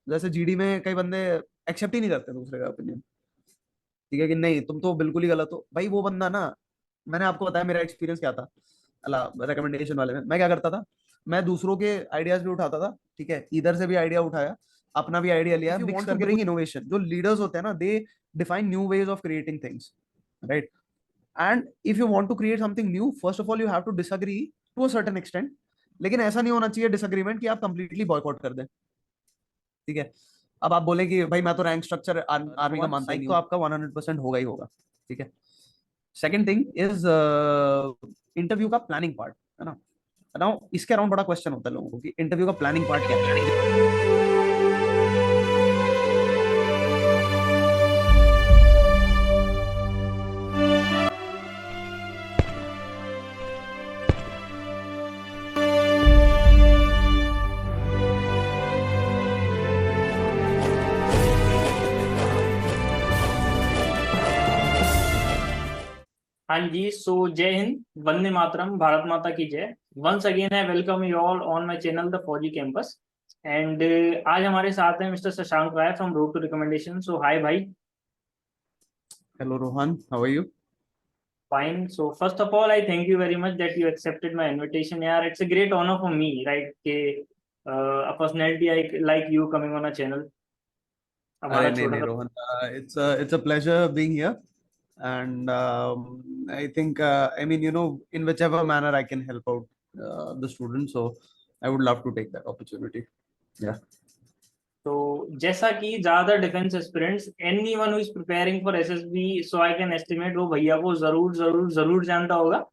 जैसे जीडी में कई बंदे एक्सेप्ट ही नहीं करते दूसरे का ओपिनियन, ठीक है कि नहीं तुम तो बिल्कुल ही गलत हो भाई। वो बंदा ना, मैंने आपको बताया मेरा एक्सपीरियंस क्या था अल्लाह रिकमेंडेशन वाले में। मैं क्या करता था, मैं दूसरों के आइडियाज भी उठाता था, ठीक है, इधर से भी आइडिया उठाया, अपना भी आइडिया लिया, मिक्स करके ब्रिंग इनोवेशन। जो लीडर्स होते हैं ना, they define new ways of creating things, right? And if you want to create something new, first of all you have to disagree to a certain extent. लेकिन ऐसा नहीं होना चाहिए डिसएग्रीमेंट कि आप कंप्लीटली बॉयकॉट कर दें, ठीक है। अब आप बोले कि भाई मैं तो रैंक स्ट्रक्चर आर्मी का मानता ही नहीं, तो आपका 100% होगा ही होगा, ठीक है। सेकंड थिंग इज इंटरव्यू का प्लानिंग पार्ट, है ना। नाउ इसके अराउंड बड़ा क्वेश्चन होता है लोगों को कि इंटरव्यू का प्लानिंग पार्ट क्या है। हाँ जी, सो जय हिंद, वंदे मातरम, भारत माता की जय। Once again I welcome you all on my channel the Fauji campus. And आज हमारे साथ हैं mister Shashank Rai from road to recommendation. So hi भाई। Hello Rohan, how are you? Fine. So first of all I thank you very much that you accepted my invitation यार। It's a great honour for me, right, कि a personality like you coming on a channel. अरे हमारा नहीं छोटा नहीं सा। Rohan, it's a pleasure being here, and I think I mean, in whichever manner I can help out the students, so I would love to take that opportunity. Yeah. तो जैसा कि ज्यादा defence aspirants, any one who is preparing for SSB, so I can estimate वो भैया को जरूर जरूर जरूर जानता होगा।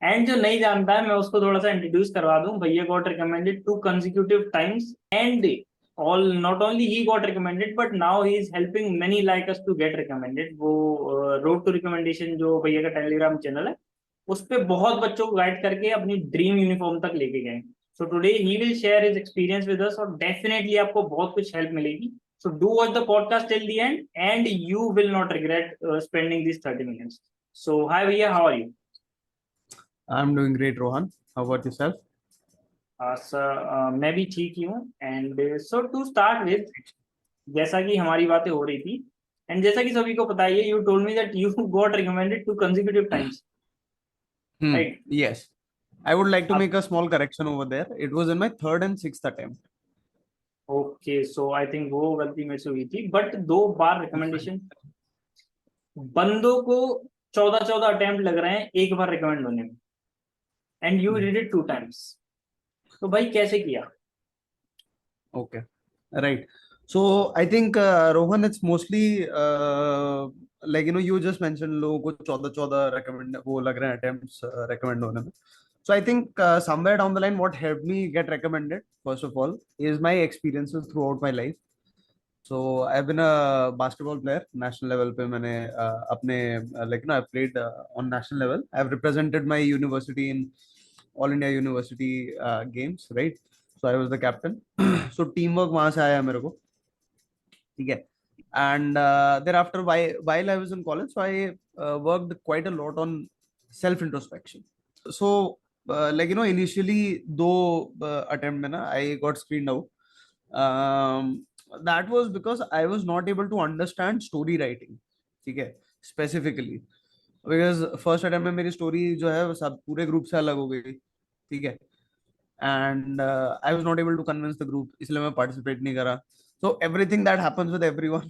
एंड जो नहीं जानता है, मैं उसको थोड़ा सा इंट्रोड्यूस करवा दूं। भैया got recommended 2 consecutive times, and all not only he got recommended but now he is helping many like us to get recommended. वो रोड टू रिकमेंडेशन जो भैया का टेलीग्राम चैनल है, उस पे बहुत बच्चों को गाइड करके अपनी ड्रीम यूनिफॉर्म तक लेके गए। So today he will share his experience with us, और डेफिनेटली आपको बहुत कुछ हेल्प मिलेगी। So do watch the podcast till the end and you will not regret spending this 30 minutes। So hi भैया, how are you? I'm doing great, Rohan. How about yourself? Sir मैं भी ठीक ही हूँ। And so to start with, जैसा कि हमारी बातें हो रही थी, एंड जैसा कि सभी को पता ही है, you told me that you got recommended 2 consecutive times, right? Yes. I would like to अब make a small correction over there. It was in my third and sixth attempt. Okay, so I think वो गलती मेरे से हुई थी, but 2 bar That's fine. Recommendation. बंदों को 14-14 attempt लग रहे हैं एक बार रिकमेंड होने में, and you did it 2 times। तो भाई कैसे किया? Okay. Right. So I think Rohan, it's mostly like you just mentioned लोगों को 14-14 recommend वो लग रहे हैं attempts recommend होने में. So I think somewhere down the line, what helped me get recommended, first of all, is my experiences throughout my life. So I've been a basketball player, national level पे मैंने अपने like I've played on national level. I've represented my university in All India University games, right? So I was the captain. So teamwork वहां से आया मेरे को, ठीक है। And thereafter, while I was in college, so I worked quite a lot on self introspection. So initially दो attempt में ना I got screened out. That was because I was not able to understand story writing, ठीक है, specifically because first attempt में मेरी story जो है वो सब पूरे group से अलग हो गई, ठीक है। And I was not able to convince the group, इसलिए मैं participate नहीं करा। So everything that happens with everyone,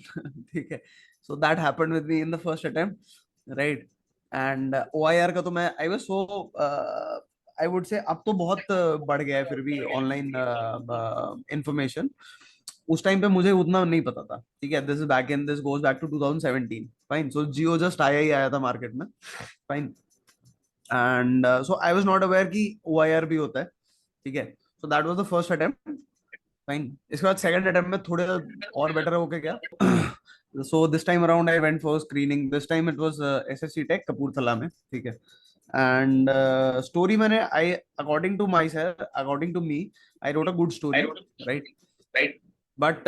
ठीक है, so that happened with me in the first attempt, right? And OIR का तो मैं I was so I would say अब तो बहुत बढ़ गया है फिर भी ऑनलाइन इंफॉर्मेशन। उस टाइम पे मुझे उतना नहीं पता था, ठीक है। This is back in this goes back to 2017, fine. So Jio just आया ही आया था मार्केट में, fine. And so I was not aware कि ओआईआर भी होता है, ठीक है। So that was the first attempt, fine. इसके बाद सेकंड अटेम्प्ट में थोड़े और बेटर होके गया। So this time around I went for screening. This time it was SSC tech Kapurthala में, ठीक है। एंड स्टोरी मैंने I according to myself, according to me, I wrote a good story, right? But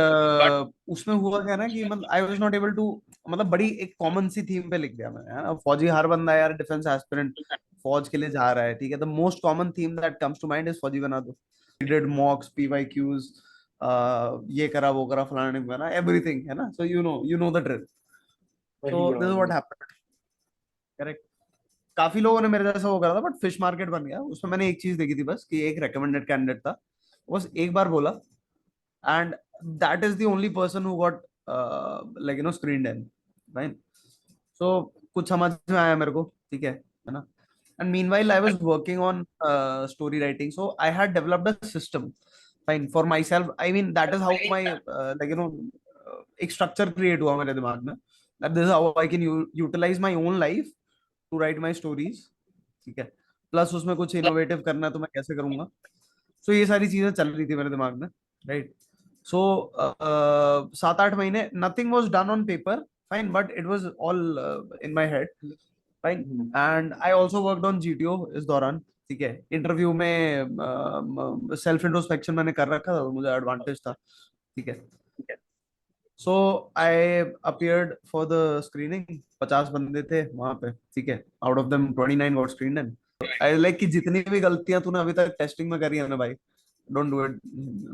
उसमें हुआ क्या ना कि मतलब I was not able to, मतलब बड़ी एक कॉमन सी थीम पे लिख दिया मैंने, है ना। फौजी हर बंदा यार डिफेंस एस्पिरेंट फौज के लिए जा रहा है, ठीक है। The most common theme that comes to mind is फौजी बना दो। डिड मॉक्स, पीवाईक्यूज, ये करा वो करा फलाना नहीं बना एवरीथिंग है ना, so you know the drill. So वही दिस इज व्हाट वही। हैपेंड. करेक्ट. काफी लोगों ने मेरे जैसा वो करा था, बट फिश मार्केट बन गया. उसमें मैंने एक चीज देखी थी बस, कि एक रिकमेंडेड कैंडिडेट था, बस एक बार बोला, and that is the only person who got like screened in. Right. So कुछ समझ में आया मेरे को, ठीक है ना. And meanwhile, I was working on story writing, so I had developed a system, fine, for myself. I mean, that is how my एक structure create हुआ मेरे दिमाग में, that this is how I can utilize my own life to write my stories. ठीक है. Plus उसमें कुछ innovative करना है तो मैं कैसे करूंगा. सो ये सारी चीजें चल रही थी मेरे दिमाग में. राइट. सो 7-8 महीने nothing was done on paper, fine, but it was all in my head. Fine. And I also worked on GTO इस दौरान. ठीक है. इंटरव्यू में सेल्फ इंट्रोस्पेक्शन मैंने कर रखा था, मुझे एडवांटेज था. ठीक है. So I appeared for the screening. 50 बंदे थे वहां पे. ठीक है. Out of them 29 got screened in. I like कि जितनी भी गलतियां तूने अभी तक टेस्टिंग में करी है ना भाई, don't do it,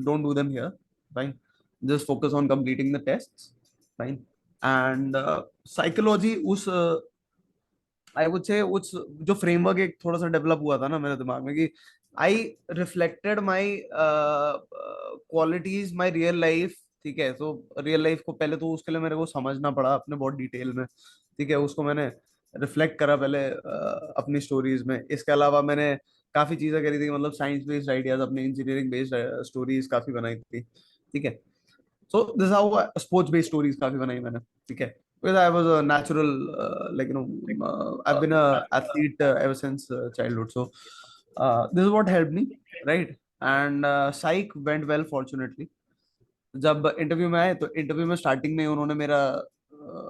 don't do them here. Fine. Just focus on completing the tests. Fine. And psychology उस आई वुड से उस जो फ्रेमवर्क एक थोड़ा सा डेवलप हुआ था ना मेरे दिमाग में, कि I reflected my qualities my real life. ठीक है. तो रियल लाइफ को पहले तो उसके लिए मेरे को समझना पड़ा अपने बहुत डिटेल में. ठीक है. उसको मैंने रिफ्लेक्ट करा पहले अपनी स्टोरीज में. इसके अलावा मैंने काफी चीजें करी थी, मतलब साइंस बेस्ड आइडियाज, अपने इंजीनियरिंग बेस्ड स्टोरीज काफी बनाई थी. ठीक है. So this how sports based stories काफी बनाई मैंने. ठीक है. Because I was a natural, I've been a athlete ever since childhood. So this is what helped me, right? And psych went well, fortunately. जब इंटरव्यू में आए तो interview में स्टार्टिंग में उन्होंने मेरा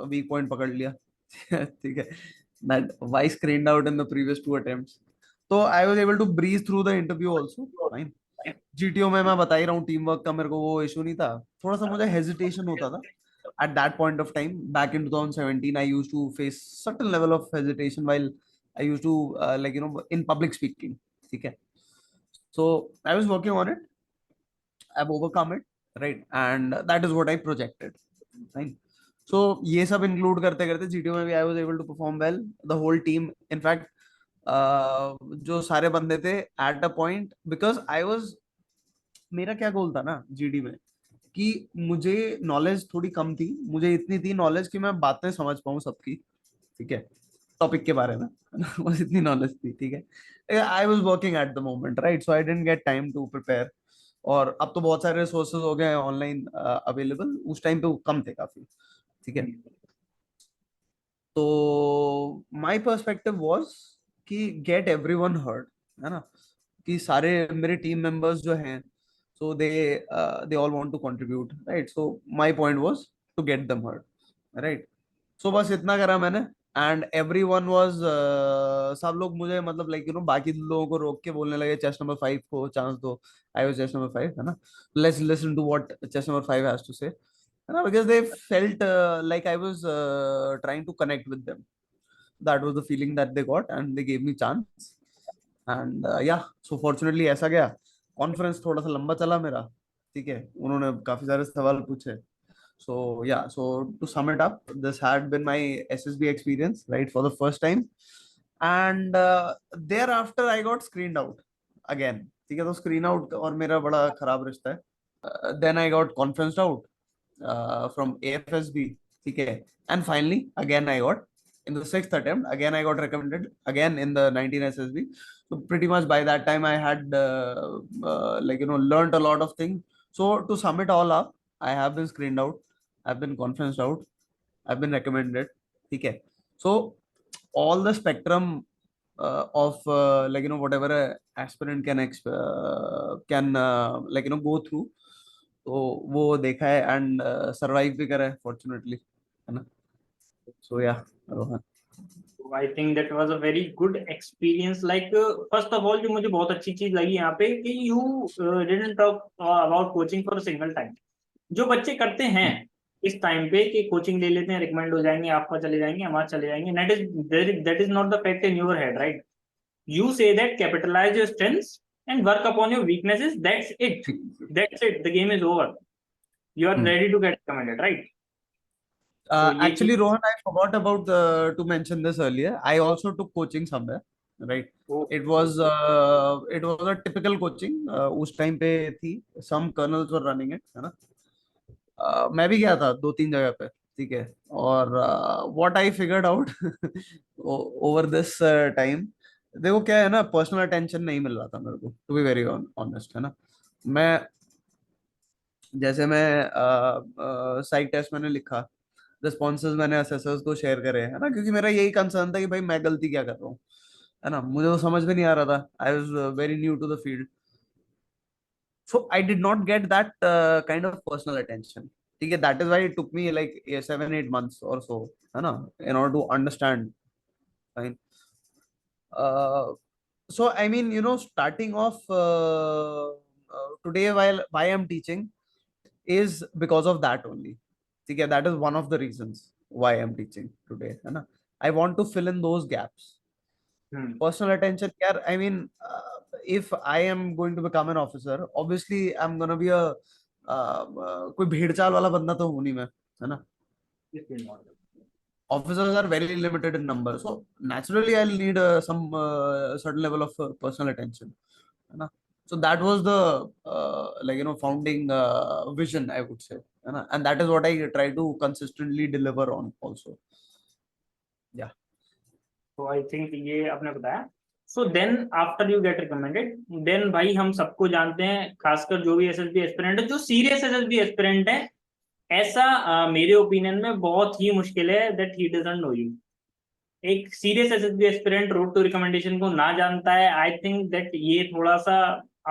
वीक पॉइंट पकड़ लिया. ठीक है. That why screened out in the previous 2 attempts. तो I was able to breeze through the interview also. Fine. GTO में मैं बता ही रहा हूँ, टीम वर्क का मेरे को वो इशू नहीं था. थोड़ा सा मुझे हेजिटेशन होता था at that point of time. Back in 2017, I used to face certain level of hesitation while I used to in public speaking. ठीक है. So I was working on it. I've overcome it, right? And that is what I projected. Fine. So ये सब include करते करते GTO में भी I was able to perform well. The whole team, in fact, जो सारे बंदे थे at a point, because I was, मेरा क्या गोल था ना जीडी में, कि मुझे नॉलेज थोड़ी कम थी. मुझे इतनी थी नॉलेज कि मैं बातें समझ पाऊँ सबकी. ठीक है. टॉपिक के बारे में. बस इतनी नॉलेज थी. ठीक है. I was working at the moment, right. So I didn't get time to prepare. और अब तो बहुत सारे रिसोर्सेज हो गए हैं ऑनलाइन अवेलेबल. उस टाइम पे वो कम थे काफी. ठीक है. तो माई पर्सपेक्टिव वॉज कि गेट एवरी वन हर्ड, है ना, कि सारे मेरे टीम मेंबर्स जो हैं, so they all want to contribute, right? So my point was to get them heard, right? So बस इतना करा मैंने. एंड एवरी वन वॉज, सब लोग मुझे मतलब लाइक बाकी लोगों को रोक के बोलने लगे चेस्ट नंबर 5 को चांस दो. आई वाज चेस्ट नंबर 5, है ना. Let's listen to what chest number 5 has to say, है ना, because they felt like I was trying to connect with them. That was the feeling that they got and they gave me chance. And yeah, so fortunately ऐसा गया. Conference थोड़ा सा लंबा चला मेरा. ठीक है. उन्होंने काफी सारे सवाल पूछे. So yeah, so to sum it up, this had been my SSB experience, right, for the first time. And thereafter I got screened out again. ठीक है. तो screen out और मेरा बड़ा खराब रिश्ता है. Then I got conferenced out from AFSB. ठीक है. And finally again I got, in the 6th attempt again I got recommended again in the 19 SSB. So pretty much by that time I had learned a lot of things. So to sum it all up, I have been screened out, I've been conferenced out, I've been recommended. Okay. So all the spectrum of whatever a aspirant can go through, तो वो देखा है and survive भी करा है fortunately, है ना. सो या, Rohan. I think that was a very good experience. Like first of all जो मुझे बहुत अच्छी चीज लगी यहाँ पे कि you didn't talk about coaching for a single time. जो बच्चे करते हैं इस टाइम पे कि कोचिंग ले लेते हैं, रिकमेंड हो जाएंगे, आपका चले जाएंगे, हमारा चले जाएंगे, that is not the fact in your head, right? You say that capitalize your strengths and work upon your weaknesses. That's it. That's it. The game is over. You are ready to get recommended, right? So ये Actually, चीज Rohan, I forgot about to mention this earlier. I also took coaching somewhere, right? वो It was a typical coaching. उस time पे थी. Some colonels were running it, है ना? मैं भी गया था 2-3 जगह पे, ठीक है. और what I figured out over this time, देखो क्या है ना, पर्सनल अटेंशन नहीं मिल रहा था मेरे को, टू बी वेरी ऑनेस्ट, है ना. मैं जैसे मैं साइक टेस्ट मैंने लिखा, रिस्पॉन्सेज मैंने असेसर्स को शेयर करे, है ना, क्योंकि मेरा यही कंसर्न था कि भाई मैं गलती क्या कर रहा हूँ, है ना. मुझे वो समझ में नहीं आ रहा था. I was very new to the field, so I did not get that kind of personal attention. ठीक है, that is why it took me like 7-8 months और सो, है ना, in order to understand. Fine. So I mean, starting off today, while why I'm teaching is because of that only. Okay, that is one of the reasons why I'm teaching today, है ना. I want to fill in those gaps. Personal attention, yeah. I mean, if I am going to become an officer, obviously I'm gonna be a कोई भेड़ चाल वाला बंदा तो हूं नहीं मैं, है ना. Officers are very limited in number, so naturally I'll need some certain level of personal attention, है ना. So that was the founding vision, I would say, है ना, and that is what I try to consistently deliver on also. Yeah. तो I think ये आपने बताया. So then after you get recommended, then भाई हम सबको जानते हैं, खासकर जो भी एसएसबी एस्पिरेंट है, जो सीरियस एसएसबी एस्पिरेंट है, ऐसा मेरे ओपिनियन में बहुत ही मुश्किल है that he doesn't know you. एक serious SSB aspirant road to recommendation को ना जानता है, आई थिंक दैट ये थोड़ा सा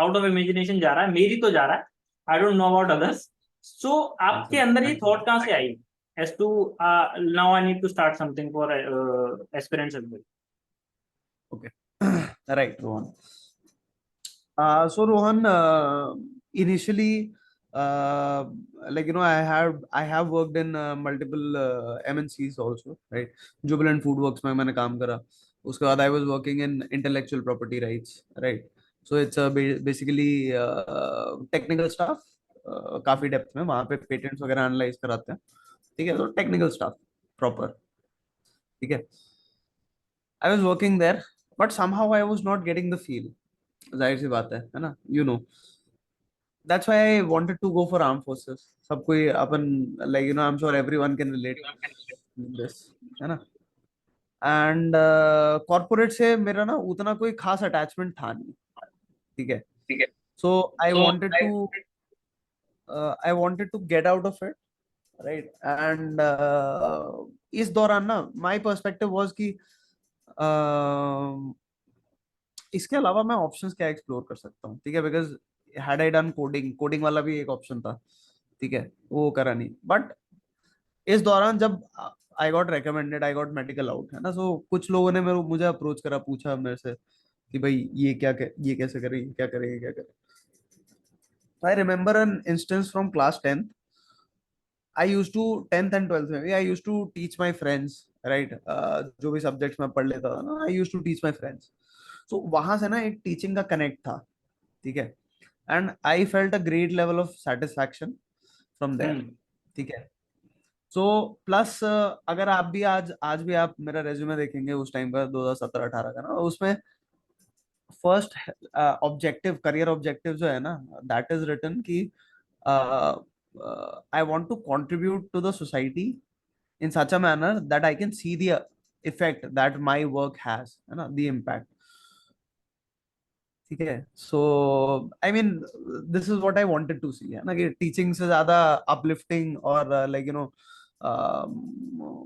आउट ऑफ इमेजिनेशन जा रहा है. मेरी तो जा रहा है, I don't know about others. So आपके अंदर ये थॉट कहाँ से आई as to now I need to start something for aspirants as well? Okay. Right, Rohan. So Rohan, initially, I have worked in multiple MNCs also, right? Jubilant Foodworks में मैंने काम करा. उसके बाद I was working in intellectual property rights, right? So it's basically technical staff, काफी depth में वहाँ पे पेटेंट्स वगैरह एनालाइज कराते हैं. ठीक है, तो टेक्निकल स्टाफ प्रॉपर. ठीक है, I was working there, but somehow I was not getting the feel. जाहिर सी बात है ना, that's why I wanted to go for arm forces. सब कोई अपन, like I am sure everyone can relate this, है ना. एंड कॉर्पोरेट से मेरा ना उतना कोई खास अटैचमेंट था नहीं. ठीक है, ठीक है. So I So wanted to get out of it, right. And इस दौरान ना माय पर्सपेक्टिव वाज कि इसके अलावा मैं ऑप्शंस क्या एक्सप्लोर कर सकता हूँ. ठीक है, because had I done coding वाला भी एक ऑप्शन था. ठीक है, वो करा नहीं. बट इस दौरान जब I got recommended, I got medical out, है ना, सो कुछ लोगों ने मुझे अप्रोच करा, पूछा मेरे से कि भाई ये कैसे करे, ये क्या करे, ये क्या करे. I remember an instance from class 10th. I use to 10th and 12th में I use to teach my friends, right. जो भी सब्जेक्ट्स मैं पढ़ लेता था ना, I use to teach my friends. So वहां से ना एक टीचिंग का कनेक्ट था. ठीक है, and I felt a great level of satisfaction from there. ठीक है, सो प्लस अगर आप भी आज भी आप मेरा रेज्यूमे देखेंगे उस टाइम का, 2017-18 का ना, उसमें फर्स्ट ऑब्जेक्टिव, करियर ऑब्जेक्टिव जो है ना, दैट इज रिटन कि I want to contribute to the society in such a manner that I can see the effect that my work has, है ना, the impact. ठीक है, so I mean this is what I wanted to see, है ना, कि teaching से ज्यादा uplifting और um,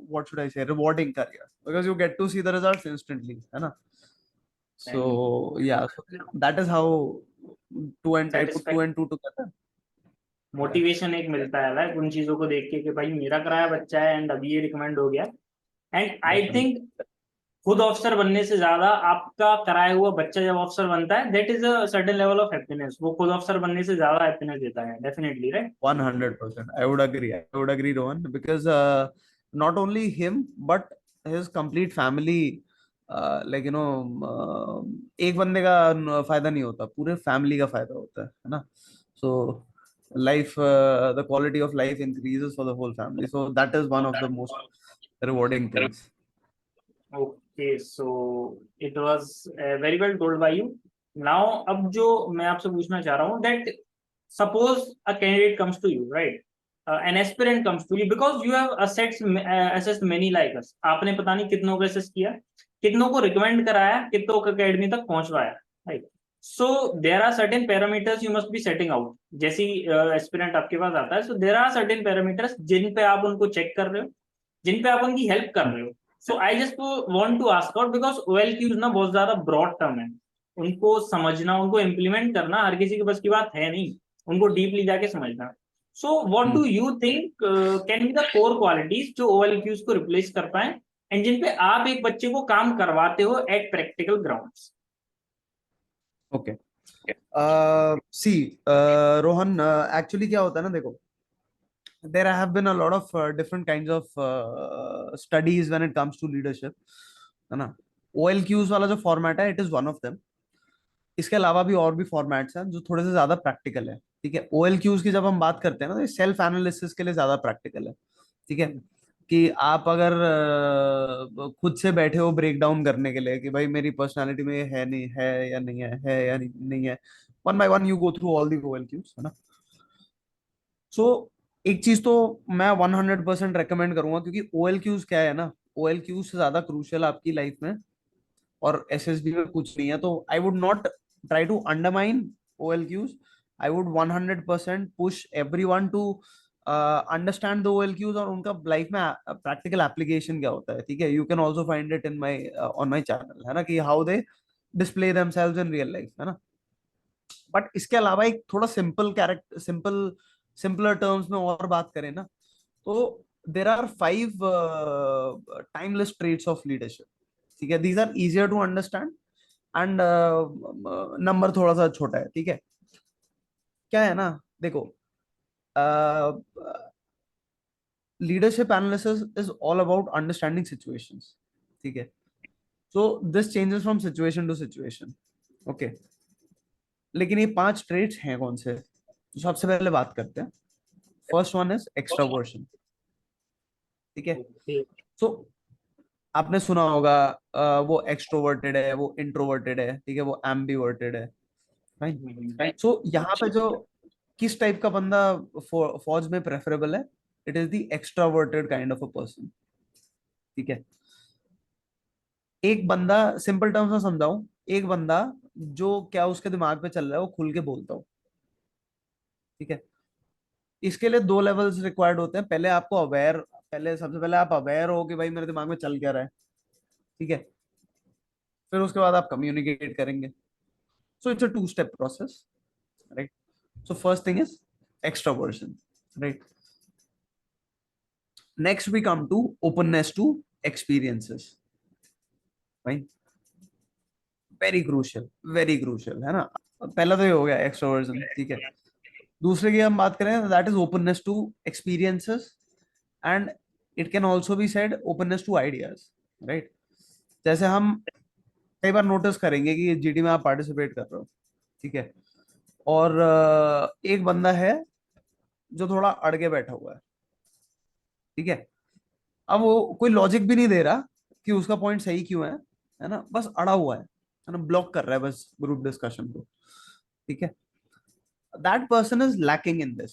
what should I say, rewarding career, because you get to see the results instantly, है ना. So yeah, so that is how I put two and two together. Motivation एक मिलता है लाइक उन चीजों को देख के कि भाई मेरा कराया बच्चा है एंड अभी ये रिकमेंड हो गया. एंड आई थिंक खुद ऑफिसर बनने से ज्यादा आपका कराया हुआ बच्चा जब ऑफिसर बनता है, that is a certain level of happiness. वो खुद ऑफिसर बनने से ज्यादा हैप्पीनेस देता है definitely, right. 100%. I would agree, Rohan, because not only him, but his complete family like you know एक बंदे का फायदा नहीं होता, पूरे फैमिली का फायदा होता है ना. सो life the quality of life increases for the whole family, so that is one of the most rewarding things. Okay, so it was very well told by you. Now, अब जो मैं आपसे पूछना चाह रहा हूँ that suppose a candidate comes to you, right? An aspirant comes to you because you have assessed many like us. आपने पता नहीं कितनों को assess किया, कितनों को recommend कराया, कितनों को academy तक पहुंचवाया, right? So there are certain parameters you must be setting out. जैसी aspirant आपके पास आता है, so there are certain parameters जिन पे आप उनको check कर रहे हो, जिन पे आप उनकी help कर रहे हो. So I just want to ask out because OLQs ना बहुत ज्यादा ब्रॉड टर्म है, उनको समझना, उनको इम्प्लीमेंट करना हर किसी के बस की बात है नहीं, उनको डीपली जाके समझना. So what do you think can be the core qualities जो OLQs को रिप्लेस कर पाए एंड जिन पे आप एक बच्चे को काम करवाते हो एट प्रैक्टिकल ग्राउंड्स? ओके, सी रोहन, एक्चुअली क्या होता है ना, देखो, there have been a lot of different kinds of studies when it comes to leadership, है ना. OLQs वाला जो फॉर्मेट है, it is one of them. इसके अलावा भी और भी फॉर्मेट्स हैं जो थोड़े से ज्यादा प्रैक्टिकल है. ठीक है, OLQs की जब हम बात करते हैं ना, तो सेल्फ एनालिसिस के लिए ज्यादा प्रैक्टिकल है. ठीक है, कि आप अगर खुद से बैठे हो ब्रेक डाउन करने के लिए कि भाई मेरी पर्सनालिटी में ये है नहीं है, या नहीं है या नहीं है, one by one you go through all the OLQs, है ना. सो एक चीज तो मैं 100% रेकमेंड करूंगा, क्योंकि OLQs क्या है ना, OLQs से ज्यादा क्रूशियल आपकी लाइफ में और SSB में कुछ नहीं है. तो I would not try to undermine OLQs. I would 100% push everyone to understand the OLQs और उनका लाइफ में प्रैक्टिकल एप्लीकेशन क्या होता है. ठीक है, you can also find it in my on my channel, है ना, कि how they display themselves in real life, है ना. बट इसके अलावा एक थोड़ा सिंपलर टर्म्स में और बात करें ना, तो there are 5 timeless traits of leadership. ठीक है, these are easier to understand and number थोड़ा सा छोटा है. ठीक है, क्या है ना, देखो, leadership analysis is all about understanding situations. ठीक है, so this changes from situation to situation. Okay, लेकिन ये 5 ट्रेट्स हैं कौन से, तो सबसे पहले बात करते हैं. First one is extraversion. ठीक है, सो आपने सुना होगा वो एक्सट्रोवर्टेड है, वो इंट्रोवर्टेड है, ठीक है, वो एम्बिवर्टेड है, राइट. सो यहाँ पे जो किस टाइप का बंदा फौज में प्रेफरेबल है, it is the extraverted kind of a person. ठीक है, एक बंदा, सिंपल टर्म्स में समझाऊं, एक बंदा जो क्या उसके दिमाग पे चल रहा है वो खुल के बोलता हो. ठीक है, इसके लिए 2 लेवल्स रिक्वायर्ड होते हैं. पहले सबसे पहले आप अवेयर हो कि भाई मेरे दिमाग में चल क्या रहा है. ठीक है, फिर उसके बाद आप कम्युनिकेट करेंगे. So it's a 2 step process, right. So first thing is extroversion, right. Next we come to openness to experiences, right. Very crucial, है ना. पहला तो ये हो गया एक्सट्रोवर्जन. ठीक है, दूसरे की हम बात करें, that is openness to experiences and it can also be said openness to ideas, right. जैसे हम कई बार नोटिस करेंगे कि GD में आप पार्टिसिपेट कर रहे हो. ठीक है, और एक बंदा है जो थोड़ा अड़के बैठा हुआ है. ठीक है, अब वो कोई लॉजिक भी नहीं दे रहा कि उसका पॉइंट सही क्यों है ना, बस अड़ा हुआ है ना, ब्लॉक कर रहा है बस ग्रुप डिस्कशन को. ठीक है, that person is lacking in this.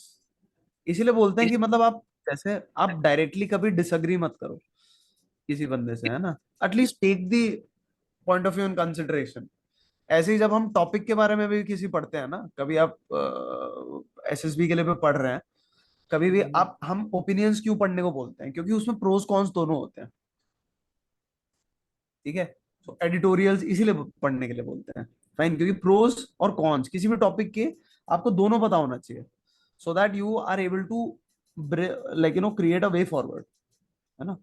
इसीलिए बोलते हैं कि मतलब आप जैसे आप डायरेक्टली कभी डिसअग्री मत करो किसी बंदे से, है ना. At least take the point of view in consideration. ऐसे ही जब हम टॉपिक के बारे में भी किसी पढ़ते हैं ना, कभी आप SSB के लिए भी पढ़ रहे हैं, कभी भी आप, हम ओपिनियंस क्यों पढ़ने को बोलते हैं, क्योंकि उसमें प्रोस कॉन्स दोनों होते हैं. ठीक है, तो एडिटोरियल्स इसीलिए पढ़ने के लिए बोलते हैं, फाइन, क्योंकि प्रोस और कॉन्स किसी भी टॉपिक के आपको दोनों पता होना चाहिए, so that you are able to like create a way forward, है ना.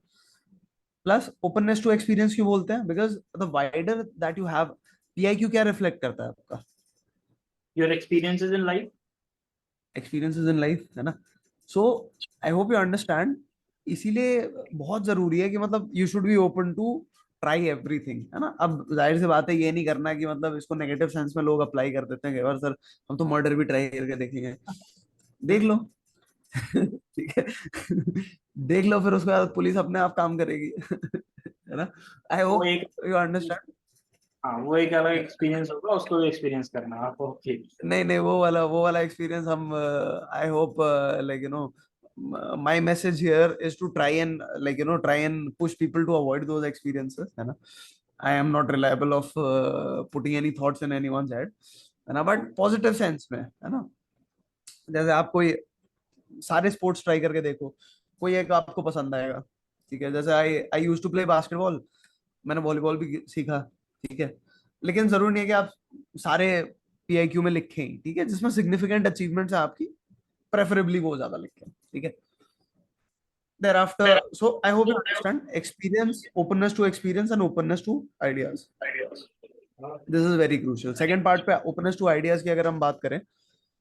प्लस ओपननेस टू एक्सपीरियंस क्यों बोलते हैं, because the wider that you have, PIQ क्या रिफ्लेक्ट करता है आपका, your experiences in life. Experiences in life, है ना. So I hope you understand. इसीलिए बहुत जरूरी है कि मतलब you should be open to try everything, है ना। अब जाहिर सी बात है, ये नहीं करना कि मतलब इसको नेगेटिव सेंस में लोग अप्लाई कर देते हैं कि यार सर हम तो मर्डर भी ट्राई करके देखेंगे। देख लो। ठीक है। देख लो, फिर उसके बाद पुलिस अपने आप काम करेगी। है ना। आई वो होप एक, यू अंडरस्टैंड। हाँ वो एक अलग एक्सपीरियंस होगा, उसको भी एक्सपीरियंस करना आप। ओके। नहीं नहीं, वो वाला एक्सपीरियंस हम, I hope like my message here is to try and try and push people to avoid those experiences, है ना। I am not reliable of putting any thoughts in anyone's head, है ना, but positive sense में, है ना। जैसे आप कोई सारे स्पोर्ट्स ट्राई करके देखो, कोई एक आपको पसंद आएगा। ठीक है, जैसे आई आई यूज टू प्ले बास्केटबॉल, मैंने वॉलीबॉल भी सीखा। ठीक है, लेकिन जरूरी नहीं है कि आप सारे PIQ में लिखें ही, ठीक है, जिसमें सिग्निफिकेंट अचीवमेंट्स है आपकी, प्रेफरेबली वो ज्यादा लिखें। ठीक है। Thereafter, so I hope you understand experience, openness to experience and openness to ideas. This is very crucial. Second part पे openness to ideas की अगर हम बात करें,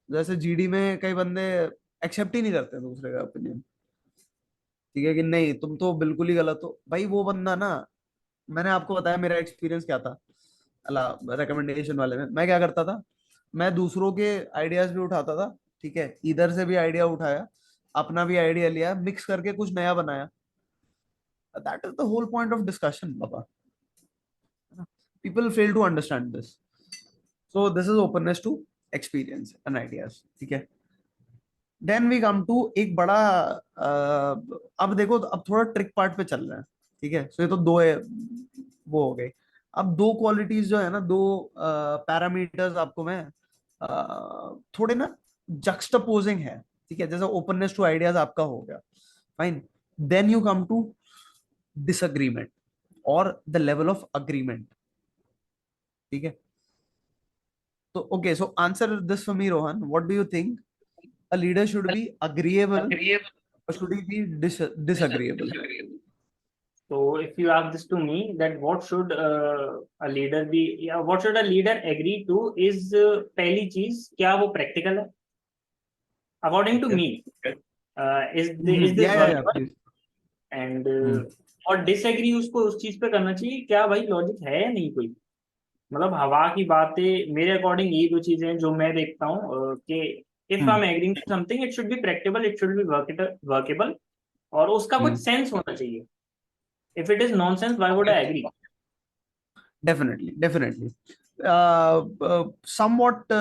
जैसे GD में कई बंदे एक्सेप्ट ही नहीं करते दूसरे का ओपिनियन। ठीक है, कि नहीं तुम तो बिल्कुल ही गलत हो भाई। वो बंदा ना, मैंने आपको बताया मेरा एक्सपीरियंस क्या था अल्लाह रिकमेंडेशन वाले में। मैं क्या करता था, मैं दूसरों के आइडियाज भी उठाता था। ठीक है, इधर से भी आइडिया उठाया, अपना भी आइडिया लिया, मिक्स करके कुछ नया बनाया। That is the whole point of discussion बाबा। People fail to understand this. So this is openness to experience and ideas. ठीक है। देन वी कम टू एक बड़ा अब देखो, अब थोड़ा ट्रिक पार्ट पे चल रहे हैं। ठीक है, सो ये तो दो है, वो हो गए। अब दो क्वालिटीज जो है ना, दो पैरामीटर्स आपको मैं थोड़े ना जक्स्टपोजिंग है। ठीक है, जैसे ओपननेस टू आइडियाज आपका हो गया, fine. Then you come to disagreement और द लेवल ऑफ अग्रीमेंट। ठीक है। तो okay, so answer this for me Rohan, what do you think, a leader should be agreeable or should he be disagreeable? So if you ask this to me, that what should a leader be, या what should a leader agree to is पहली चीज, क्या वो practical है according to Okay. me, is this Yeah, workable, please. and Hmm. और disagree उसको उस चीज पे करना चाहिए, क्या भाई लॉजिक है या नहीं कोई, मतलब हवा की बातें। मेरे अकॉर्डिंग ये दो चीजें हैं जो मैं देखता हूँ कि if I am Hmm. Agreeing to something, it should be practical, it should be workable, और उसका कुछ Hmm. सेंस होना चाहिए। If it is nonsense, why would I agree? Definitely. Somewhat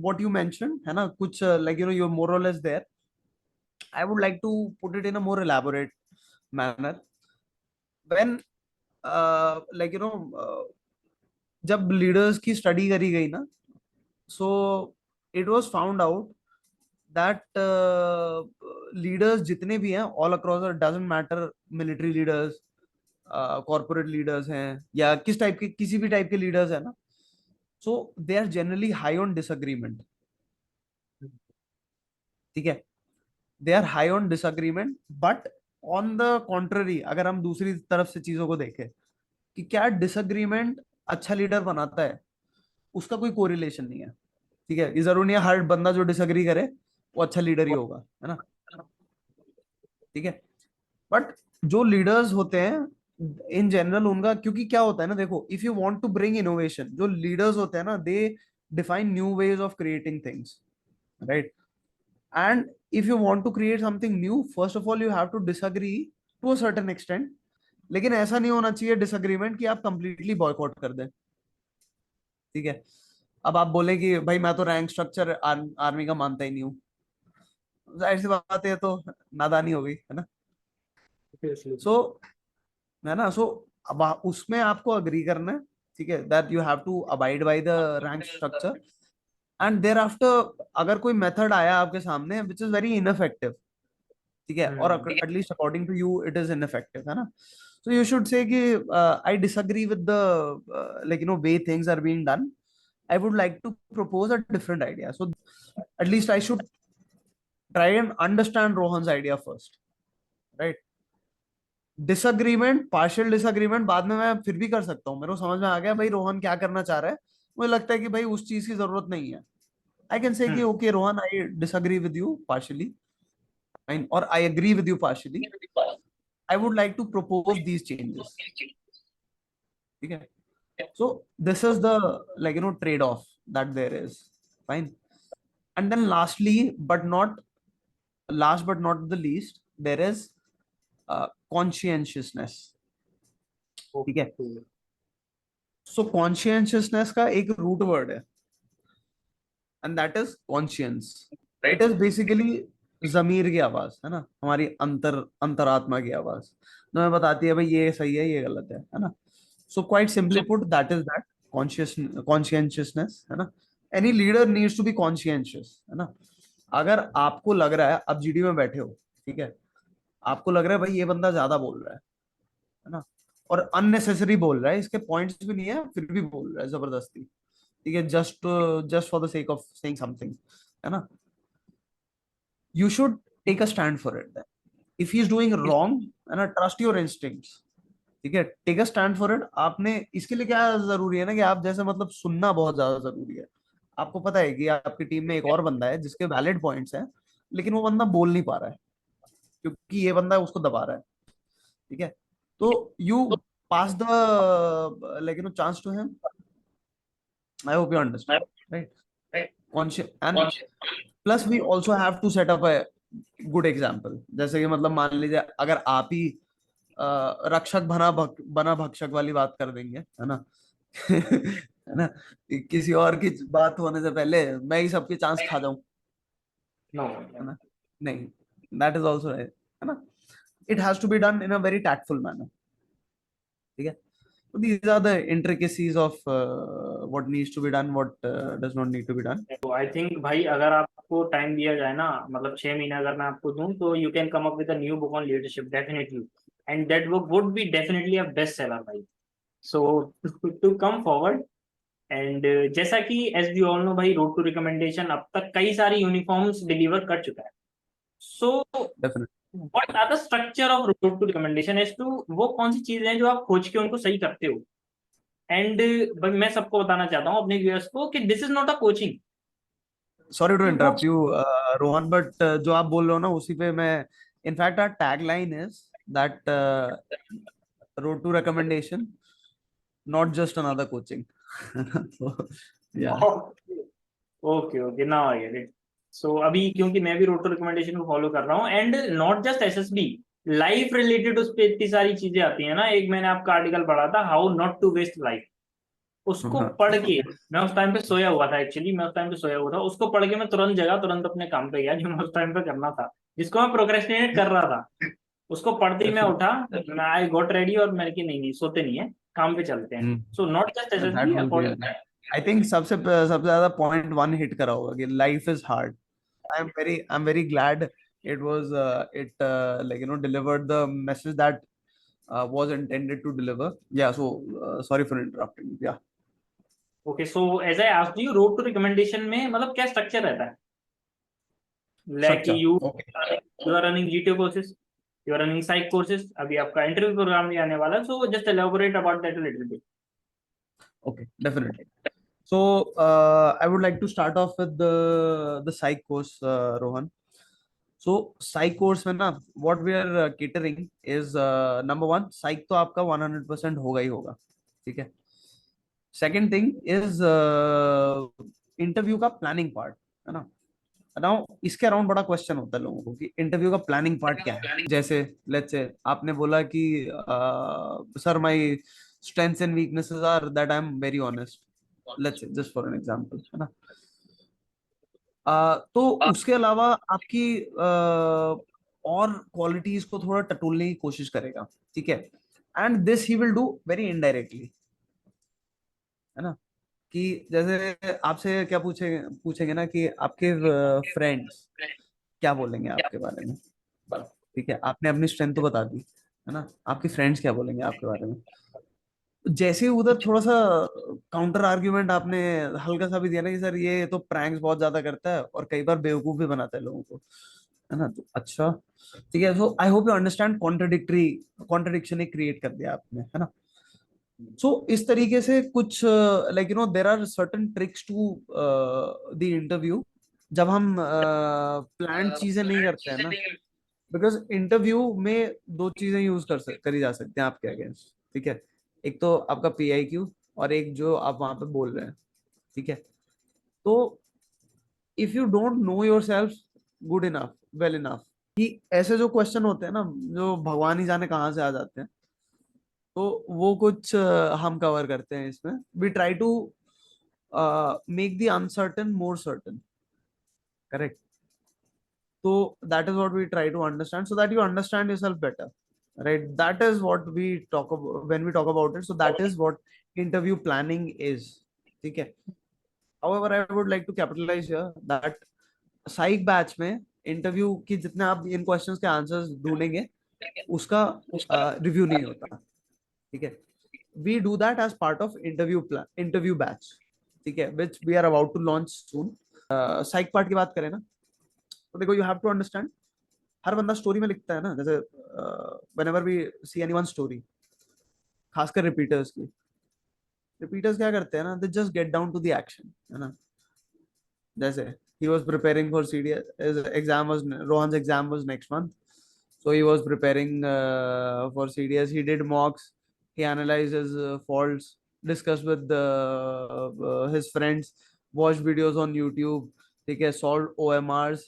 what you mentioned, है ना, कुछ you're more or less there. I would like to put it in a more elaborate manner. When जब leaders की study करी गई ना, so it was found out that leaders जितने भी हैं all across, doesn't matter military leaders, corporate leaders हैं, या किस टाइप के, किसी भी टाइप के लीडर्स हैं ना, so they are generally high on disagreement. ठीक है, they are high on disagreement, but on the contrary अगर हम दूसरी तरफ से चीजों को देखें कि क्या डिसएग्रीमेंट अच्छा लीडर बनाता है, उसका कोई कोरिलेशन नहीं है। ठीक है, ये जरूरी नहीं है हर बंदा जो डिसएग्री करे वो अच्छा लीडर ही होगा, है ना। ठीक है, बट जो लीडर्स होते हैं इन जनरल, उनका क्योंकि क्या होता है ना, देखो, if you want to bring innovation, जो लीडर्स होते हैं ना, they define new ways of creating things, right. And if you want to create something new, first of all you have to disagree to a certain extent. लेकिन ऐसा नहीं होना चाहिए disagreement कि आप कंप्लीटली बॉयकॉट कर दें। ठीक है, अब आप बोले कि भाई मैं तो रैंक स्ट्रक्चर आर्मी का मानता ही नहीं हूँ, जाहिर सी बात है, तो नादानी हो गई, है ना। सो है ना, सो अब उसमें आपको अग्री करना है। ठीक है, that you have to abide by the rank structure, and thereafter अगर कोई मेथड आया आपके सामने विच इज वेरी इनफेक्टिव, ठीक है, और at least according to you it is ineffective, है ना, so you should say कि I disagree with the way things are being done. I would like to propose a different idea. So at least I should try and understand Rohan's idea first, right? Disagreement, partial disagreement बाद में मैं फिर भी कर सकता हूँ, मेरे को समझ में आ गया भाई रोहन क्या करना चाह रहा है, मुझे लगता है कि भाई उस चीज की जरूरत नहीं है। आई कैन से कि okay Rohan, I disagree with you partially, और I agree with you partially, I would like to propose these changes. ठीक है. So this is the, like, trade off that there is. Fine. And then last but not the least, there is conscientiousness. ठीक है. Okay. सो consciousness का एक root word है, and that is conscience. It is basically जमीर की आवाज, है ना, हमारी अंतरात्मा की आवाज जो हमें बताती है भाई ये सही है ये गलत है ना. So quite simply put, that is that consciousness, है ना. Any leader needs to be conscientious, है ना. अगर आपको लग रहा है, आप जीडी में बैठे हो, ठीक है, आपको लग रहा है भाई ये बंदा ज्यादा बोल रहा है ना, और अननेसेसरी बोल रहा है, इसके पॉइंट्स भी नहीं है फिर भी बोल रहा है जबरदस्ती, ठीक है, just just for the sake of saying something, है ना. You should take a stand for it. If he is doing wrong, है ना, ट्रस्ट योर इंस्टिंक्ट्स. ठीक है, take a stand for it. आपने इसके लिए क्या जरूरी है ना, कि आप जैसे मतलब सुनना बहुत ज्यादा जरूरी है. आपको पता है कि आपकी टीम में एक और बंदा है जिसके वैलिड पॉइंट्स हैं, लेकिन वो बंदा बोल नहीं पा रहा है क्योंकि ये बंदा उसको दबा रहा है. ठीक है, तो you pass the, like, chance to him. I hope you understand, right. Conscious and plus we also have to set up a good example. जैसे कि मतलब मान लीजिए अगर आप ही रक्षक बना भक्षक वाली बात कर देंगे, है ना. है ना, किसी और की बात होने से पहले मैं ही सबके चांस खा जाऊं, नो. है ना. नहीं, दैट इज ऑल्सो, है ना. It has to be done in a very tactful manner. ठीक है. So these are the intricacies of what needs to be done, what does not need to be done. तो I think भाई अगर आपको time दिया जाए ना, मतलब 6 महीने अगर मैं आपको दूं, तो you can come up with a new book on leadership definitely. And that book would be definitely a best seller भाई. So to come forward. And जैसा कि एज वी ऑल नो भाई, रोड टू रिकमेंडेशन अब तक कई सारी uniforms deliver कर चुका है. So Definitely. What are the structure of Road to Recommendation, as to वो कौन सी चीजें हैं जो आप खोज के उनको सही करते हो. एंड भाई मैं सबको बताना चाहता हूँ अपने व्यूअर्स को कि this is not a coaching. Sorry to कि वो interrupt you, Rohan, but जो आप बोल रहे हो ना उसी पे मैं, in fact our tagline is that road to recommendation, not just another coaching. So, yeah. Okay okay, now I get it. So अभी क्योंकि मैं भी रोड टू रिकमेंडेशन को फॉलो कर रहा हूँ, and not just SSB, life related उस पे इतनी सारी चीजें आती है ना. एक मैंने आपका आर्टिकल पढ़ा था, how not to waste life. उसको हाँ. पढ़ के मैं उस टाइम पे सोया हुआ था. एक्चुअली मैं उस टाइम पे सोया हुआ था. उसको पढ़ के मैं तुरंत जगा, तुरंत अपने काम पे गया जो मैं उस टाइम पे करना था, जिसको मैं प्रोक्रेस्टिनेट कर रहा था. उसको पढ़ते ही मैं Definitely. उठा, मैं आई गॉट रेडी, और मैंने कि नहीं नहीं सोते नहीं है, काम पे चलते हैं. Hmm. So not just That SSB was according. really, I think सबसे ज्यादा पॉइंट वन हिट करा होगा कि life is hard. I'm very glad it was like, delivered the message that was intended to deliver. Yeah, so sorry for interrupting. Yeah. Okay, so as I asked you, Road to Recommendation में मतलब क्या structure रहता है. Like Structure. Okay. You are running GTO courses, you are running psych courses, अभी आपका interview program भी आने वाला है. So just elaborate about that a little bit. Okay, definitely. So I would like to start off with the psych course, Rohan. So psych course में ना, what we are catering is number one, psych तो आपका 100% होगा ही होगा. ठीक है. Second thing is interview का planning part, है ना. नाउ इसके अराउंड बड़ा क्वेश्चन होता है लोगों को कि इंटरव्यू का प्लानिंग पार्ट क्या है. जैसे लेट्स से आपने बोला कि sir my strengths and weaknesses are that I am very honest, let's say just for an example, है ना. तो उसके अलावा आपकी और क्वालिटीज को थोड़ा टटोलने की कोशिश करेगा. ठीक है. And this he will do very indirectly, है ना. कि जैसे आपसे क्या पूछेंगे ना कि आपके फ्रेंड्स क्या बोलेंगे आपके बारे में. ठीक है, आपने अपनी स्ट्रेंथ तो बता दी, है ना. आपके फ्रेंड्स क्या बोलेंगे आपके बारे में. जैसे ही उधर थोड़ा सा काउंटर आर्ग्यूमेंट आपने हल्का सा भी दिया ना कि सर ये तो प्रैंक्स बहुत ज्यादा करता है और कई बार बेवकूफ भी बनाता है लोगों को, है ना. तो अच्छा, ठीक है. So I hope you understand, contradiction एक क्रिएट कर दिया आपने, है ना. सो इस तरीके से कुछ, like, there are certain tricks to the interview जब हम प्लान चीजें नहीं करते हैं ना. बिकॉज इंटरव्यू में दो चीजें यूज करी जा सकती हैं आपके अगेंस्ट. ठीक है. एक तो आपका PIQ और एक जो आप वहां पे बोल रहे हैं, ठीक है। तो if you don't know your self good enough, well enough, कि ऐसे जो क्वेश्चन होते हैं ना, जो भगवान ही जाने कहाँ से आ जाते हैं, तो वो कुछ हम कवर करते हैं इसमें। We try to make the uncertain more certain, correct. So that is what we try to understand, so that you understand yourself better, right? That is what we talk about when we talk about it. So that is what interview planning is, ठीक है। However, I would like to capitalize here that psych batch में interview की जितने आप इन questions के answers ढूंढेंगे उसका review नहीं होता, ठीक है। We do that as part of interview batch, ठीक है, which we are about to launch soon. Psych part की बात करें ना, तो देखो यू हैव टू अंडरस्टैंड, हर बंदा स्टोरी में लिखता है ना, जैसे whenever we see anyone story, खासकर रिपीटर्स की, रिपीटर्स क्या करते हैं ना, they just get down to the action, है ना। जैसे he was preparing for CDS, his exam was, Rohan's exam was next month, so he was preparing for CDS. He did mocks, he analyzed his faults, discussed with his friends, watched videos on YouTube, ठीक है, solved OMRs,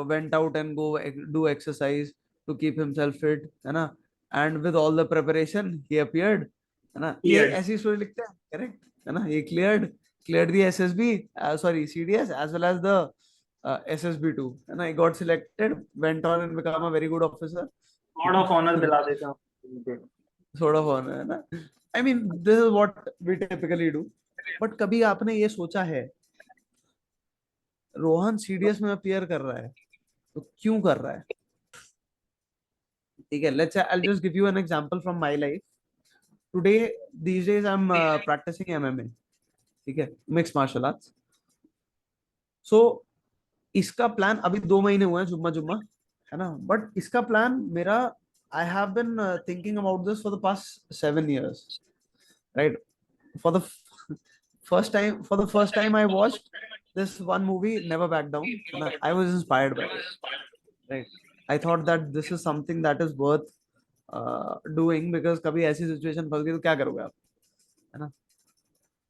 went out and go do exercise to keep himself fit, है ना। And with all the preparation he appeared, है ना। ये Cleared. ऐसी story लिखते हैं, करेक्ट, है ना। ये cleared the SSB, sorry, CDS, as well as the SSB2, and I got selected, went on and become a very good officer. Lord of Honor दिला देता हूँ. Sort of honor, है ना। I mean, this is what we typically do. But कभी आपने ये सोचा है, रोहन CDS में अपीयर कर रहा है तो क्यों कर रहा है, ठीक है। Let's say I'll just give you an example from my life. Today, these days I'm practicing MMA, ठीक है, mixed martial arts. So इसका प्लान अभी 2 महीने हुए हैं, जुम्मा जुम्मा, है ना। बट इसका प्लान मेरा, I have been thinking about this for the past 7 years, right. For the first time I watched this one movie, never back down, है ना। I was inspired by it, right. I thought that this is something that is worth doing, because कभी ऐसी situation फंस गई तो क्या करोगे आप, है ना।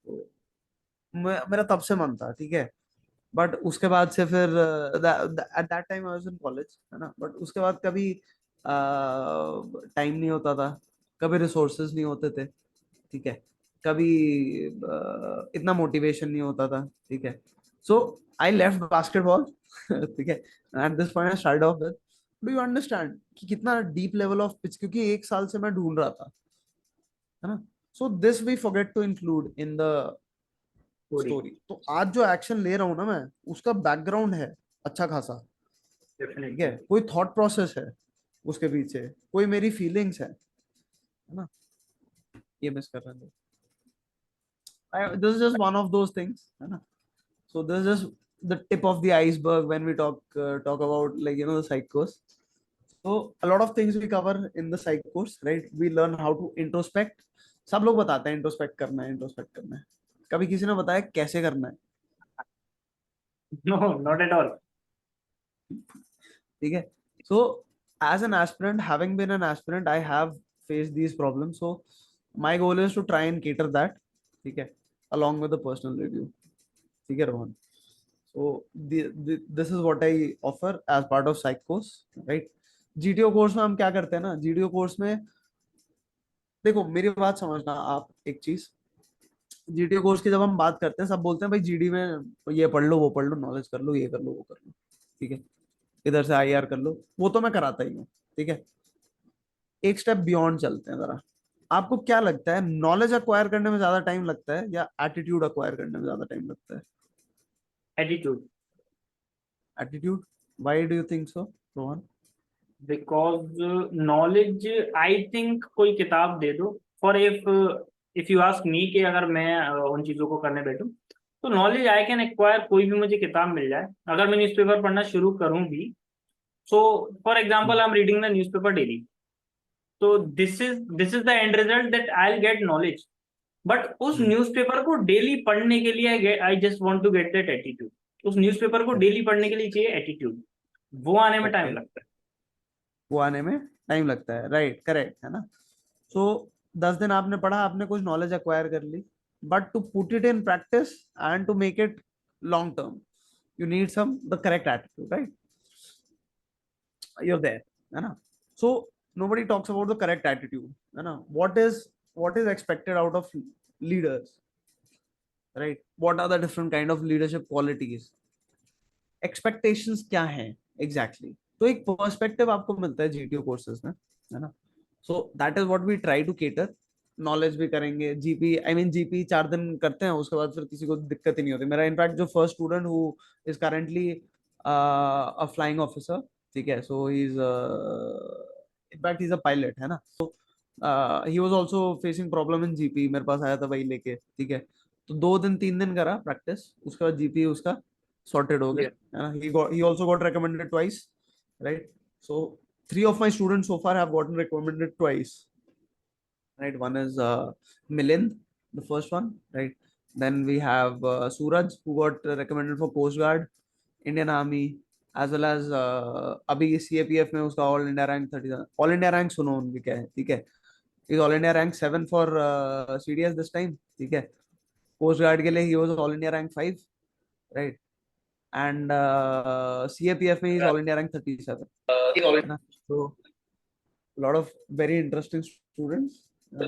तो मेरा तब से मन था, ठीक है। बट उसके बाद से फिर at that time I was in college, है ना। बट उसके बाद कभी टाइम नहीं होता था, कभी रिसोर्सेज नहीं होते थे, ठीक है, कभी इतना मोटिवेशन नहीं होता था, ठीक है। सो आई लेफ्ट बास्केटबॉल, ठीक है। At this point I started off with, do you understand कि कितना डीप लेवल ऑफ पिच, क्योंकि 1 साल से मैं ढूंढ रहा था, है ना। So this we forget to include in the Story. Story. तो आज जो एक्शन ले रहा हूं ना मैं, उसका बैकग्राउंड है अच्छा खासा, ठीक है। Definitely. कोई थॉट प्रोसेस है उसके पीछे, कोई मेरी फीलिंग्स है ना। ये मिस कर रहे हैं, this is just one of those things, है ना। So this is just the tip of the iceberg when we talk about, like, you know, the psych course. So a lot of things we cover in the psych course, right? We learn how to introspect. सब लोग बताते हैं introspect करना है, introspect करना है। कभी किसी ने बताया कैसे करना है, No, not at all. ठीक है। So as an aspirant, having been an aspirant, I have faced these problems, so my goal is to try and cater that, ठीक है, along with the personal review, ठीक है Rohan. so this is what I offer as part of psych course, right? GTO course में हम क्या करते हैं ना, GTO कोर्स में देखो मेरी बात समझना आप, एक चीज, GTO कोर्स की जब हम बात करते हैं, सब बोलते हैं भाई GD में ये पढ़ लो, वो पढ़ लो, नॉलेज कर लो, ये कर लो, वो कर लो, ठीक है, इधर से IR कर लो, वो तो मैं कराता ही हूँ, ठीक है। एक स्टेप बियॉन्ड चलते हैं जरा। आपको क्या लगता है, नॉलेज अक्वायर करने में ज्यादा टाइम लगता है या एटीट्यूड अक्वायर करने में ज्यादा टाइम लगता है? Attitude. Attitude, why do you think so, Rohan? Because knowledge, I think कोई किताब दे दो, for if you ask me कि अगर मैं उन चीजों को करने बैठूं, तो नॉलेज आई कैन एक्वायर, कोई भी मुझे किताब मिल जाए, अगर मैं न्यूज़पेपर पढ़ना शुरू करूं भी। So for example I am reading the newspaper daily, तो this is the end result that I will get knowledge. But उस न्यूज़पेपर को डेली पढ़ने के लिए I just want to get that attitude. उस न्यूज़पेपर को डेली पढ़ने के लिए चाहिए एटीट्यूड, वो आने में टाइम ओके, लगता है। वो आने में टाइम लगता है, राइट, करेक्ट, है ना। सो 10 दिन आपने पढ़ा, आपने कुछ नॉलेज एक्वायर कर ली, but to put it in practice and to make it long term, you need some the correct attitude, right? You're there, है ना? So nobody talks about the correct attitude, है ना? What is expected out of leaders, right? What are the different kind of leadership qualities? Expectations क्या हैं exactly? तो एक perspective आपको मिलता है जीटीओ कोर्सेज में, है ना? So that is what we try to cater. Knowledge भी करेंगे, जीपी आई मीन जीपी 4 दिन करते हैं, उसके बाद फिर किसी को दिक्कत ही नहीं होती। मेरा इनफैक्ट जो first student who is currently a flying officer, ठीक है, so he is in fact he is a pilot, है ना? So he was also facing problem in GP, मेरे पास आया था वही लेके, ठीक है। तो 2 दिन 3 दिन करा प्रैक्टिस, उसके बाद जीपी उसका सॉर्टेड हो गया, है ना? He also got recommended twice, right? So 3 of my students so far have gotten recommended twice, right? One is Milind, the first one, right? Then we have Suraj, who got recommended for Coast Guard, Indian Army, as well as अभी CAPF में उसका all India rank 37, all India rank सुनो उनकी क्या है, ठीक है? Is all India rank 7 for CDS this time, ठीक है। कोस्ट गार्ड के लिए he was all India rank 5, right? And CAPF में he is all India rank 37, है ना? So lot of very interesting students.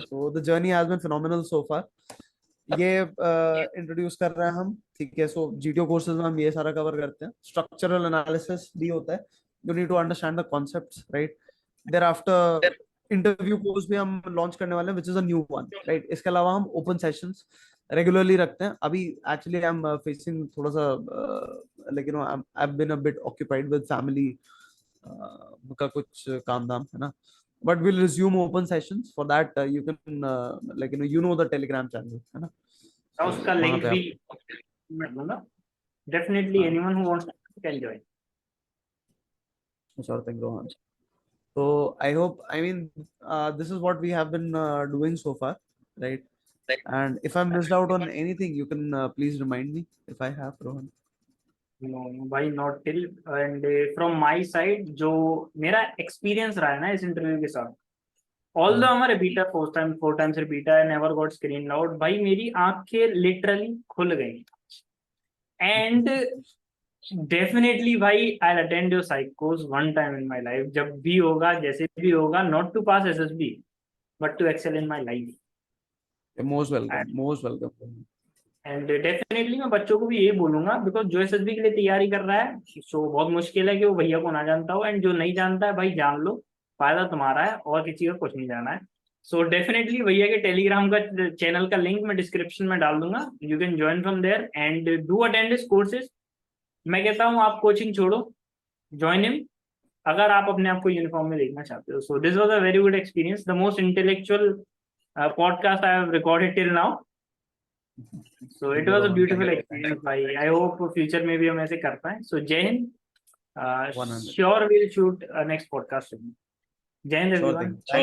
So the journey has been phenomenal so far. ये introduce कर रहे हैं हम, ठीक है। सो जीटीओ कोर्सेज में हम ये सारा कवर करते हैं। स्ट्रक्चरल एनालिसिस भी होता है, you need to understand the concepts, right? Thereafter interview course भी हम लॉन्च करने वाले हैं, which is a new one, right? इसके अलावा हम ओपन सेशंस रेगुलरली रखते हैं। अभी एक्चुअली आई एम फेसिंग थोड़ा सा लेकिन I have been a bit occupied with family का कुछ काम धाम, है ना? But we'll resume open sessions. For that, you can like the Telegram channel, है ना? So उसका वहाँ लिंक पे भी आप, मैं दूंगा। डेफिनेटली हाँ, anyone who wants can join. sure thing, Rohan. So I hope, I mean, this is what we have been doing so far, right? And if I missed out on anything, you can please remind me if I have, Rohan. No भाई, not till. And from my side जो मेरा experience रहा है ना इस interview के साथ, although हाँ, हमारे repeater four times repeater I never got screen out, भाई मेरी आंखें लिटरली खुल गई। एंड डेफिनेटली भाई आई अटेंड योर साइकोस one time in my life, जब भी होगा जैसे भी होगा, not to pass SSB but to excel in my life. most welcome, most welcome. And definitely मैं बच्चों को भी यही बोलूंगा, बिकॉज जो एसएसबी के लिए तैयारी कर रहा है सो बहुत मुश्किल है कि वो भैया को ना जानता हो, एंड जो नहीं जानता है भाई जान लो, फायदा तुम्हारा है और किसी का कुछ नहीं जाना है। सो डेफिनेटली भैया के टेलीग्राम का चैनल का लिंक मैं डिस्क्रिप्शन में डाल दूंगा, you can join from there and do attend this courses. मैं कहता हूँ आप कोचिंग छोड़ो, ज्वाइन हिम, अगर आप अपने आप को यूनिफॉर्म में देखना चाहते हो। So this was a very good experience, the most intellectual podcast I have recorded till now. So Thank it you, was a Rohan. Thank beautiful you. Experience भाई, आई होप फ्यूचर में भी हम ऐसे कर पाए। So Jai Hind, 100. Sure will shoot next podcast. Jai Hind Sure everyone. thing. Thanks.